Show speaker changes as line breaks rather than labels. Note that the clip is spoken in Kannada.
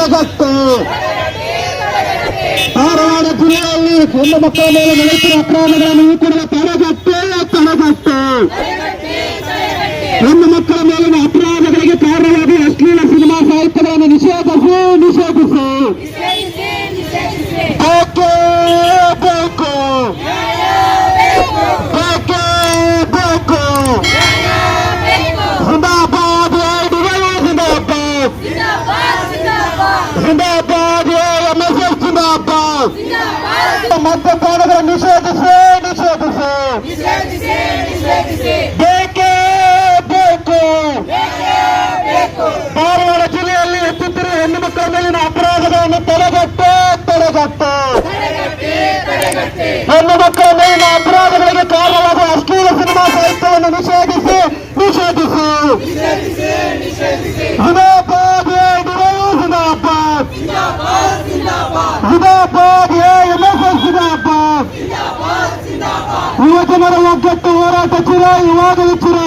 ತಡೆಗಟ್ಟು. ಧಾರವಾಡ ಜಿಲ್ಲೆಯಲ್ಲಿ ಹೆಣ್ಣು ಮಕ್ಕಳ ಮೇಲೆ ನಡೆಯುತ್ತಿರುವ ಅಪರಾಧಗಳನ್ನು ಈ ಕೂಡಲೇ ತಡೆಗಟ್ಟು. ಹೆಣ್ಣು ಮಕ್ಕಳ ಮೇಲಿನ ಅಪರಾಧಗಳಿಗೆ ಕಾರಣವಾಗಿ ಅಶ್ಲೀಲ ಸಿನಿಮಾ ಸಾಹಿತ್ಯಗಳನ್ನು ನಿಷೇಧಿಸಿ ಬೇಕು ಬೇಕು ಜಿಂದಾಬಾದ್ ಜಿಂದಾಬಾದ್ MSF ಜಿಂದಾಬಾದ್. ಮದ್ಯಪಾನಗಳನ್ನು ನಿಷೇಧಿಸಿ ಬೇಕೇ ಬೇಕು. ಧಾರವಾಡ ಜಿಲ್ಲೆಯಲ್ಲಿ ಹೆಚ್ಚುತ್ತಿರುವ ಹೆಣ್ಣು ಮಕ್ಕಳ ಮೇಲಿನ ಅಪರಾಧಗಳನ್ನು ತಡೆಗಟ್ಟು. ಹೆಣ್ಣು ಮಕ್ಕಳ ಮೇಲಿನ ಅಪರಾಧಗಳಿಗೆ ಕಾರಣವಾಗುವ ಅಶ್ಲೀಲ ಸಿನಿಮಾ ಸಾಹಿತ್ಯವನ್ನು ನಿಷೇಧಿಸಿ ಜಿಂದಾಬಾದ್ MSF ಜಿಂದಾಬಾದ್. ಯುವಜನರ ಒಗ್ಗಟ್ಟು ಹೋರಾಟ ಚಿರ ಇವಾಗಲೂ ಚಿರ.